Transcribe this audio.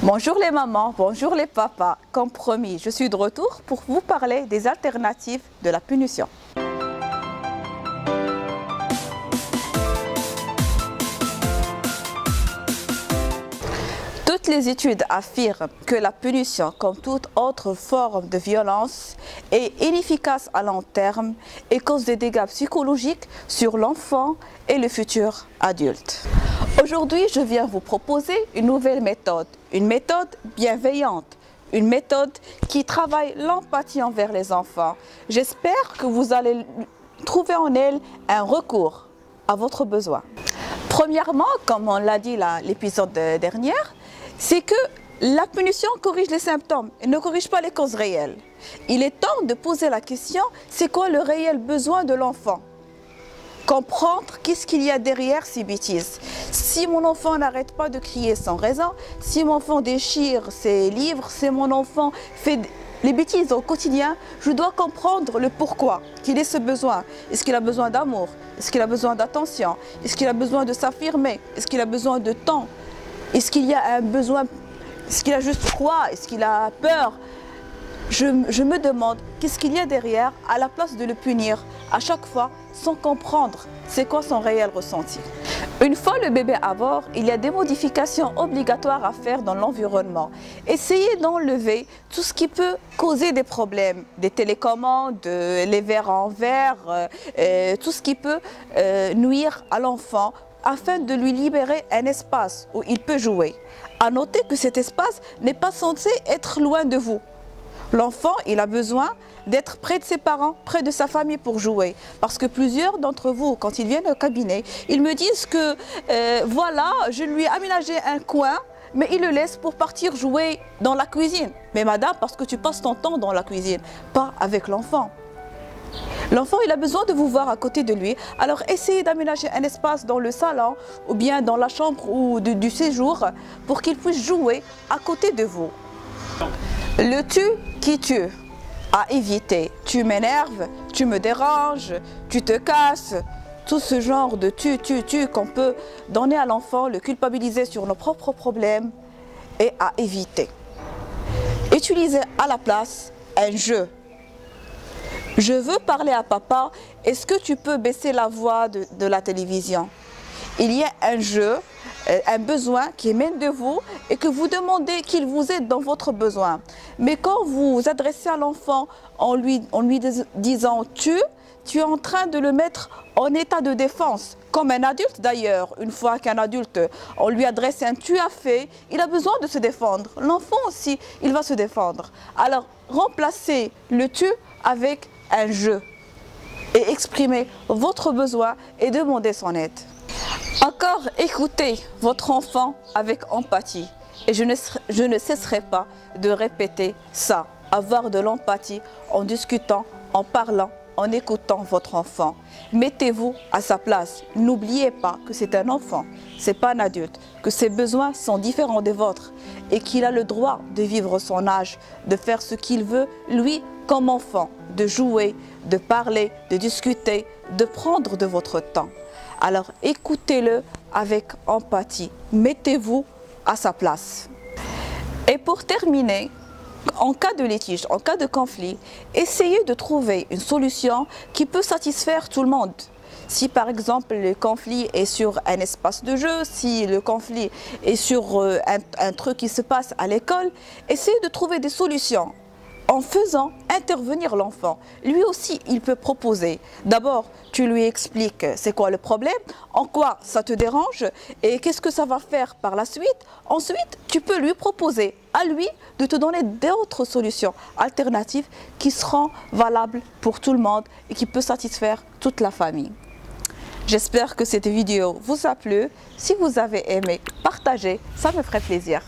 Bonjour les mamans, bonjour les papas. Comme promis, je suis de retour pour vous parler des alternatives de la punition. Toutes les études affirment que la punition, comme toute autre forme de violence, est inefficace à long terme et cause des dégâts psychologiques sur l'enfant et le futur adulte. Aujourd'hui, je viens vous proposer une nouvelle méthode, une méthode bienveillante, une méthode qui travaille l'empathie envers les enfants. J'espère que vous allez trouver en elle un recours à votre besoin. Premièrement, comme on l'a dit l'épisode dernier, c'est que la punition corrige les symptômes et ne corrige pas les causes réelles. Il est temps de poser la question, c'est quoi le réel besoin de l'enfant? Comprendre qu'est-ce qu'il y a derrière ces bêtises. Si mon enfant n'arrête pas de crier sans raison, si mon enfant déchire ses livres, si mon enfant fait les bêtises au quotidien, je dois comprendre le pourquoi, qu'il ait ce besoin. Est-ce qu'il a besoin d'amour? Est-ce qu'il a besoin d'attention? Est-ce qu'il a besoin de s'affirmer? Est-ce qu'il a besoin de temps? Est-ce qu'il y a un besoin? Est-ce qu'il a juste froid? Est-ce qu'il a peur? Je me demande qu'est-ce qu'il y a derrière à la place de le punir à chaque fois sans comprendre c'est quoi son réel ressenti. Une fois le bébé à bord, il y a des modifications obligatoires à faire dans l'environnement. Essayez d'enlever tout ce qui peut causer des problèmes, des télécommandes, les verres en verre, tout ce qui peut nuire à l'enfant afin de lui libérer un espace où il peut jouer. À noter que cet espace n'est pas censé être loin de vous. L'enfant, il a besoin d'être près de ses parents, près de sa famille pour jouer. Parce que plusieurs d'entre vous, quand ils viennent au cabinet, ils me disent que voilà, je lui ai aménagé un coin, mais il le laisse pour partir jouer dans la cuisine. Mais madame, parce que tu passes ton temps dans la cuisine, pas avec l'enfant. L'enfant, il a besoin de vous voir à côté de lui. Alors essayez d'aménager un espace dans le salon ou bien dans la chambre ou du séjour pour qu'il puisse jouer à côté de vous. Le tu qui tue, à éviter. Tu m'énerves, tu me déranges, tu te casses. Tout ce genre de tu qu'on peut donner à l'enfant, le culpabiliser sur nos propres problèmes et à éviter. Utilisez à la place un jeu. Je veux parler à papa, est-ce que tu peux baisser la voix de la télévision? Il y a un jeu, un besoin qui émane de vous et que vous demandez qu'il vous aide dans votre besoin. Mais quand vous vous adressez à l'enfant en lui disant tu es en train de le mettre en état de défense. Comme un adulte d'ailleurs, une fois qu'un adulte, on lui adresse un tu as fait, il a besoin de se défendre. L'enfant aussi, il va se défendre. Alors remplacez le tu avec un jeu et exprimez votre besoin et demandez son aide. Encore écoutez votre enfant avec empathie et je ne cesserai pas de répéter ça, avoir de l'empathie en discutant, en parlant, en écoutant votre enfant. Mettez-vous à sa place, n'oubliez pas que c'est un enfant, c'est pas un adulte, que ses besoins sont différents des vôtres et qu'il a le droit de vivre son âge, de faire ce qu'il veut, lui comme enfant, de jouer, de parler, de discuter, de prendre de votre temps. Alors écoutez-le avec empathie, mettez-vous à sa place. Et pour terminer, en cas de litige, en cas de conflit, essayez de trouver une solution qui peut satisfaire tout le monde. Si par exemple le conflit est sur un espace de jeu, si le conflit est sur un truc qui se passe à l'école, essayez de trouver des solutions. En faisant intervenir l'enfant, lui aussi il peut proposer. D'abord, tu lui expliques c'est quoi le problème, en quoi ça te dérange et qu'est-ce que ça va faire par la suite. Ensuite, tu peux lui proposer à lui de te donner d'autres solutions alternatives qui seront valables pour tout le monde et qui peuvent satisfaire toute la famille. J'espère que cette vidéo vous a plu. Si vous avez aimé, partagez, ça me ferait plaisir.